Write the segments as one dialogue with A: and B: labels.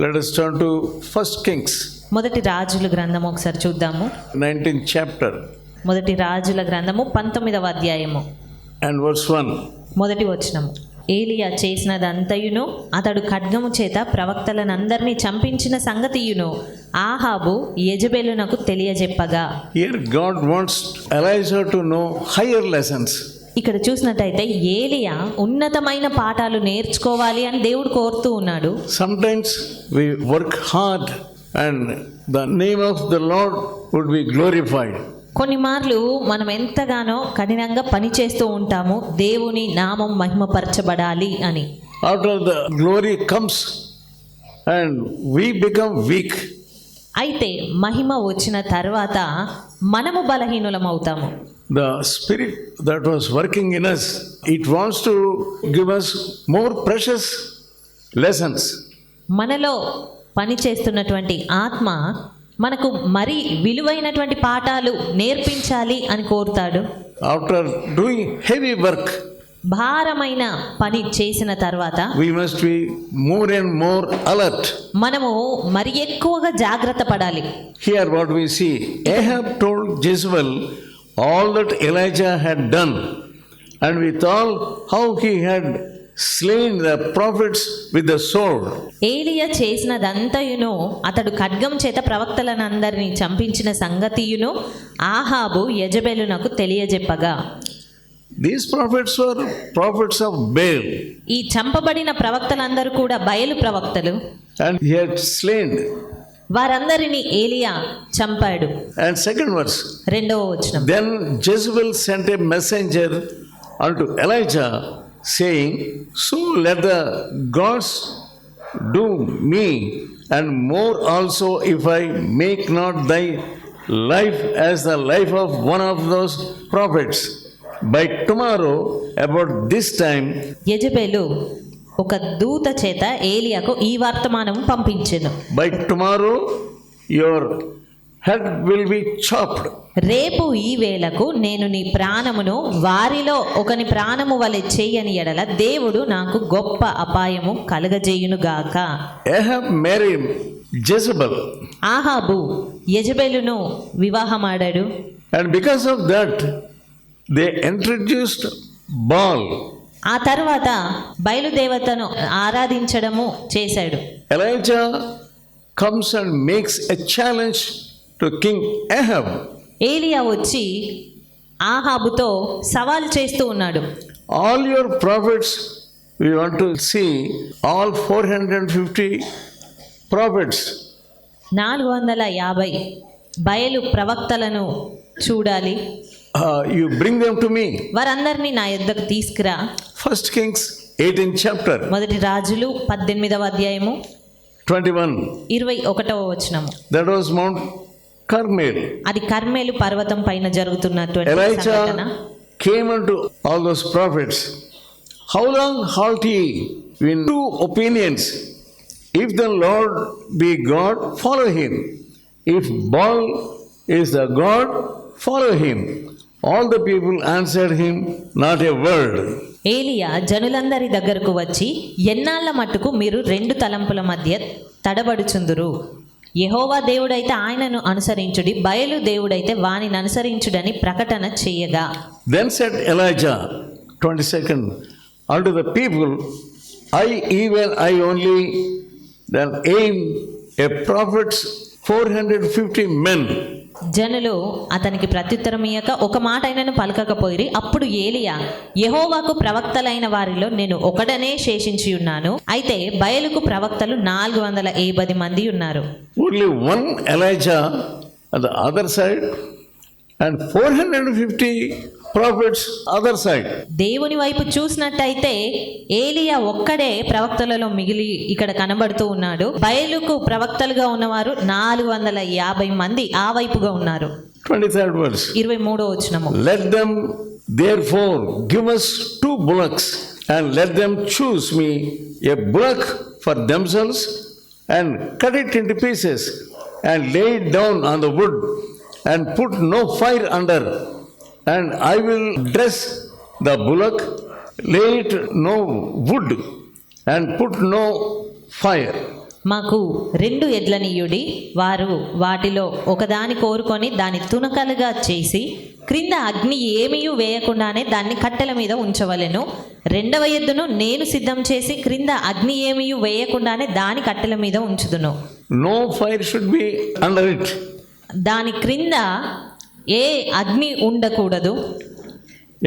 A: Let us turn to 1 Kings.
B: మొదటి రాజుల గ్రంథము ఒకసారి చూద్దాము.
A: 19th chapter.
B: మొదటి రాజుల గ్రంథము 19వ అధ్యాయము
A: And verse 1.
B: మొదటి వచనము. ఏలియా చేసినదంతయును అతడు ఖడ్గము చేత ప్రవక్తలనందరినీ చంపించిన సంగతియును ఆహాబు యెజెబెలునకు తెలియజెప్పగా.
A: Here God wants Elijah to know higher lessons.
B: ఇక్కడ చూసినట్టయితే ఏలియా ఉన్నతమైన పాఠాలు నేర్చుకోవాలి అని దేవుడు కోరుతూ ఉన్నాడు.
A: Sometimes we work hard and the name of the Lord would be glorified.
B: కొన్ని మార్లు మనం ఎంతగానో కఠినంగా పని చేస్తూ ఉంటాము, దేవుని నామం మహిమపరచబడాలి అని.
A: After the glory comes and we become weak.
B: అయితే మహిమ వచ్చిన తర్వాత మనము బలహీనులమవుతాము.
A: The spirit that was working in us, it wants to give us more precious lessons.
B: మనలో పని చేస్తున్నటువంటి ఆత్మ మనకు మరి విలువైనటువంటి పాఠాలు నేర్పించాలి అని కోరుతాడు.
A: After doing heavy work,
B: భారమైన పని చేసిన తర్వాత
A: we must be more and more alert.
B: మనము మరి ఎక్కువగా జాగ్రత్త పడాలి.
A: Here what we see, Ahab told Jezebel all that Elijah had done, and with all how he had slain the prophets with the sword.
B: ఏలియా చేసినదంతయును అతడు ఖడ్గం చేత ప్రవక్తలనందరినీ చంపించిన సంగతియును ఆహాబు యెజెబెలునకు తెలియజెప్పగా.
A: These prophets were prophets of Baal.
B: ఈ చంపబడిన ప్రవక్తలందరూ కూడా బయలు ప్రవక్తలు.
A: And he had slain.
B: వారందరినీ ఏలియా చంపాడు.
A: And second verse.
B: రెండవ వచనం.
A: Then Jezebel sent a messenger unto Elijah, saying, so let the gods do me and more also if I make not thy life as the life of one of those prophets. By tomorrow about this time.
B: యెజెబెలు ఒక దూత చేత ఏలియాకు ఈ వర్తమానం పంపించెను.
A: By tomorrow your head will be chopped.
B: రేపు ఈ వేళకు నేను నీ ప్రాణమును వారిలో ఒకని ప్రాణము వలె చేయని ఎడల దేవుడు నాకు గొప్ప అపాయము కలుగజేయునుగాక.
A: Ahab married Jezebel.
B: ఆహాబు యెజెబెలును వివాహమాడాడు.
A: And because of that they introduced Baal.
B: ఆ తర్వాత బయలుదేవతను ఆరాధించడము చేశాడు.
A: Elijah comes and makes a challenge to King Ahab.
B: ఏలియా వచ్చి ఆహాబుతో సవాల్ చేస్తూ ఉన్నాడు.
A: All your prophets, we want to see all 450 prophets.
B: 450 బయలు ప్రవక్తలను చూడాలి.
A: You bring them to me.
B: వారందరినీ నా యొద్దకు తీసుకురా.
A: 1 Kings 18th chapter.
B: మొదటి రాజులు 18వ అధ్యాయము
A: 21.
B: 21వ వచనము.
A: That was Mount Carmel.
B: అది కర్మేలు పర్వతం పైన జరుగుతున్నటువంటి సంఘటన.
A: Elijah came unto all those prophets. How long halt ye in two opinions? If the Lord be God, follow him. If Baal is the God, follow him. All the people answered him not a word.
B: ఏలియా జనులందరి దగ్గరకు వచ్చి, ఎన్నాళ్ళ మట్టుకు మీరు రెండు తలంపుల మధ్య తడబడుచుందురు? యెహోవా దేవుడైతే ఆయనను అనుసరించుడి, బయలు దేవుడైతే వానిని అనుసరించుడని ప్రకటన చేయగా.
A: Then said Elijah, 22nd, unto the people, I only then aim a prophet's 450 men.
B: జనులు అతనికి ప్రత్యుత్తరం ఇయ్యక ఒక మాట అయినను పలకకపోయిరి. అప్పుడు ఏలియా, యెహోవాకు ప్రవక్తలైన వారిలో నేను ఒకడనే శేషించి ఉన్నాను, అయితే బయలుకు ప్రవక్తలు 450 మంది ఉన్నారు.
A: Only one Elijah at the other side and 450 prophets other side.
B: దేవుని వైపు చూసినట్టయితే ఏలియా ఒక్కడే ప్రవక్తలలో మిగిలి ఇక్కడ కనబడుతూ ఉన్నాడు. బయలుకు ప్రవక్తలుగా ఉన్నవారు 450 మంది ఆ వైపుగా ఉన్నారు.
A: 23rd verse.
B: 23వ వచనము.
A: Let them therefore give us 2 bullocks and let them choose me a bullock for themselves and cut it into pieces and lay it down on the wood and put no fire under. And I will dress the bullock, lay it no wood, and put no fire.
B: మాకు 2 ఎడ్లనీయుడి. వారు వాటిలో ఒకదాని కోరుకొని దాని తునకలుగా చేసి క్రింద అగ్ని ఏమీయూ వేయకుండానే దాన్ని కట్టెల మీద ఉంచవలెను. 2వ ఎద్దును నేను సిద్ధం చేసి క్రింద అగ్ని ఏమీయూ వేయకుండానే దాని కట్టెల మీద ఉంచుదును.
A: No fire should be under it.
B: దాని క్రింద ఏ అగ్ని ఉండకూడదు.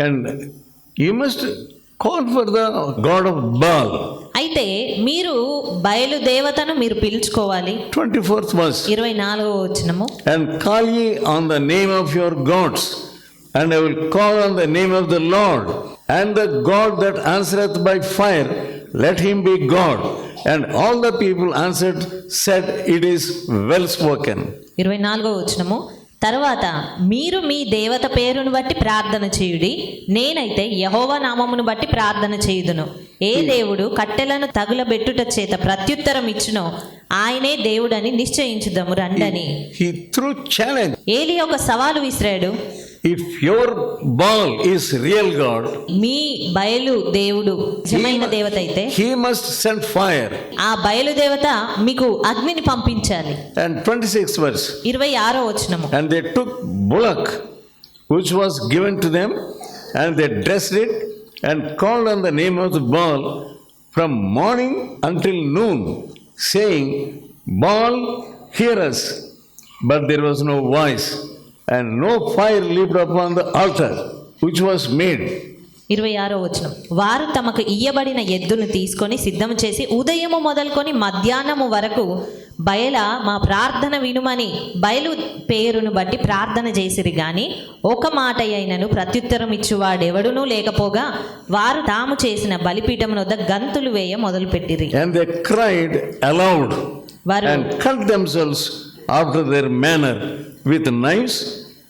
A: And you must call for the god of Baal.
B: అయితే మీరు బయలు దేవతను మీరు పిలుచుకోవాలి.
A: 24th verse.
B: 24వ వచనము.
A: And call ye on the name of your gods, and I will call on the name of the Lord, and the God that answereth by fire, let him be God. And all the people answered, said, it is well spoken.
B: 24వ వచనము. తర్వాత మీరు మీ దేవత పేరును బట్టి ప్రార్థన చేయుడి, నేనైతే యెహోవా నామమును బట్టి ప్రార్థన చేయుదును. ఏ దేవుడు కట్టెలను తగులబెట్టుట చేత ప్రత్యుత్తరం ఇచ్చునో ఆయనే దేవుడని నిశ్చయించుదము రండని.
A: He threw challenge.
B: ఏలి ఒక సవాలు విసిరాడు.
A: If your Baal is real God,
B: మీ బయలు దేవుడు నిజమైన దేవత అయితే
A: he must send fire.
B: ఆ బయలు దేవత మీకు అగ్నిని పంపించాలి.
A: And 26th verse.
B: 26వ వచనము.
A: And they took bullock, which was given to them, and they dressed it, and called on the name of the Baal from morning until noon, saying, Baal, hear us. But there was no voice, and no fire leaped upon the altar which was made.
B: 26వ వచనం. వారు తమకు ఇయ్యబడిన ఎద్దును తీసుకొని సిద్ధం చేసి ఉదయము మొదలుకొని మధ్యాహ్నము వరకు బయల మా ప్రార్థన వినుమని బయలు పేరును బట్టి ప్రార్థన చేసిరి గాని ఒక మాట అయినను ప్రత్యుత్తరం ఇచ్చువాడెవడునూ లేకపోగా వారు తాము చేసిన బలిపీఠం వద్ద గంతులు వేయ మొదలుపెట్టిరి.
A: And they cried aloud
B: వారు
A: and cut themselves after their manner with knives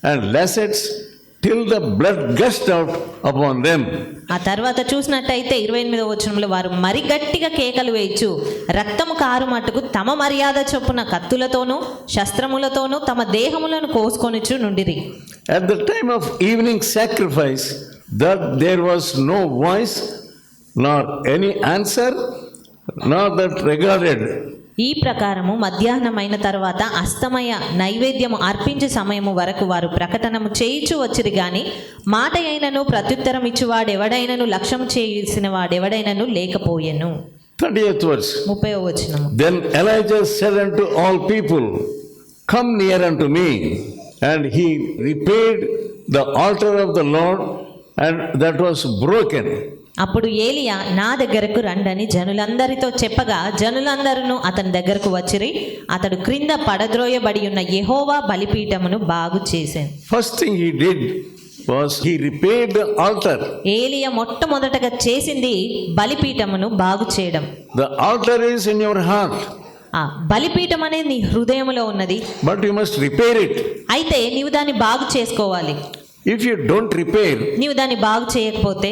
A: and lancets till the blood gushed out upon them.
B: ఆ తర్వాత చూసినట్టయితే 28వ వచనంలో వారు మరి గట్టిగా కేకలు వేయచ్చు రక్తము కారు మట్టుకు తమ మర్యాద చొప్పున కత్తులతోనూ శస్త్రములతోనూ తమ దేహములను కోసుకొనుచు నుండిరి.
A: At the time of evening sacrifice, that there was no voice, nor any answer, nor that regarded.
B: ఈ ప్రకారము మధ్యాహ్నమైన తర్వాత అస్తమయ నైవేద్యము అర్పించే సమయము వరకు వారు ప్రకటనము చేయుచు వచ్చిరి గాని మాట అయినను ప్రత్యుత్తరం ఇచ్చువాడెవడైనను లక్ష్యం చేసిన వాడెవడైనను లేకపోయెను.
A: 30th verse.
B: 30వ వచనము.
A: Then Elijah said unto all people, Come near unto me. And he repaired the altar of the Lord, and that was broken.
B: అప్పుడు ఏలియా నా దగ్గరకు రండని జనులందరితో చెప్పగా జనులందరూ అతని దగ్గరకు వచ్చిరి. అతడు క్రింద పడద్రోయబడి ఉన్న యెహోవా బలిపీఠమును బాగు చేశాను.
A: First thing he did was he repaired the altar.
B: ఏలియా మొట్టమొదటగా చేసింది బలిపీఠమును బాగు చేయడం.
A: The altar is in your heart,
B: ఆ బలిపీఠం అనేది నీ హృదయములో ఉన్నది.
A: but you must repair it.
B: అయితే నీవు దాన్ని బాగు చేసుకోవాలి.
A: If you don't repair,
B: నీవు దాన్ని బాగు చేయకపోతే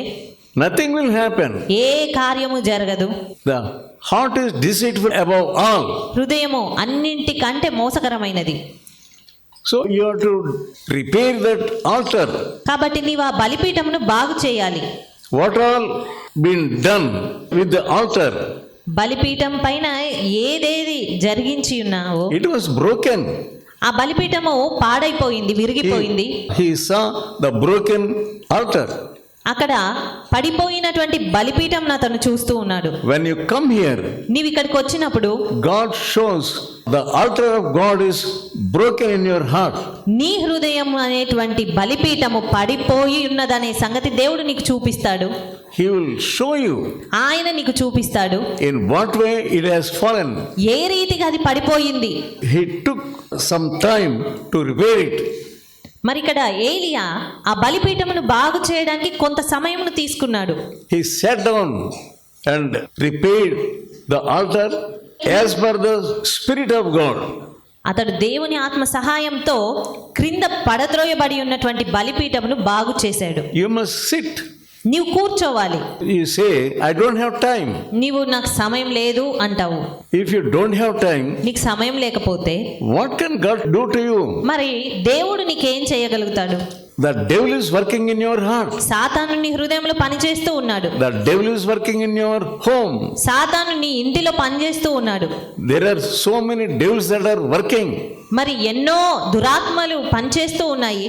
A: nothing will happen.
B: ఏ కార్యము జరగదు.
A: The heart is deceitful above all.
B: హృదయము అన్నింటికంటే మోసకరమైనది.
A: So you have to repair that altar.
B: కాబట్టి నీవు ఆ బలిపీఠమును బాగు చేయాలి.
A: What all been done with the altar?
B: బలిపీఠం పైన ఏదేది జరిగించి ఉన్నావో
A: It was broken.
B: ఆ బలిపీఠము పాడైపోయింది, విరిగిపోయింది.
A: He saw the broken altar.
B: అక్కడ పడిపోయినటువంటి బలిపీఠం అతను చూస్తూ ఉన్నాడు.
A: When you come here,
B: నీవు ఇక్కడికి వచ్చినప్పుడు
A: God shows the altar of God is broken in your heart.
B: నీ హృదయం అనేటువంటి బలిపీఠము పడిపోయి ఉన్నదనే సంగతి దేవుడు నీకు చూపిస్తాడు.
A: He will show you
B: ఆయన నీకు చూపిస్తాడు
A: in what way it has fallen.
B: ఏ రీతిగా అది పడిపోయింది.
A: He took some time to repair it.
B: మరి ఇక్కడ ఏలియా ఆ బలిపీఠమును బాగు చేయడానికి కొంత సమయమును తీసుకున్నాడు.
A: He sat down and repaired the altar as per the Spirit of God.
B: అతడు దేవుని ఆత్మ సహాయంతో క్రింద పడద్రోయబడి ఉన్నటువంటి బలిపీఠమును బాగు చేశాడు.
A: You must sit.
B: నీవు కూర్చోవాలి.
A: You say, I don't have time.
B: నీవు నాకు సమయం లేదు అంటావు.
A: If you don't have time,
B: నీకు సమయం లేకపోతే
A: what can God do to you?
B: మరి దేవుడు నీకేం చేయగలుగుతాడు?
A: The devil is working in your heart.
B: సాతాను నీ హృదయంలో పనిచేస్తూ ఉన్నాడు.
A: The devil is working in your home.
B: సాతాను నీ ఇంటిలో పనిచేస్తూ ఉన్నాడు.
A: There are so many devils that are working.
B: మరి ఎన్నో దురాత్మలు పనిచేస్తూ ఉన్నాయి.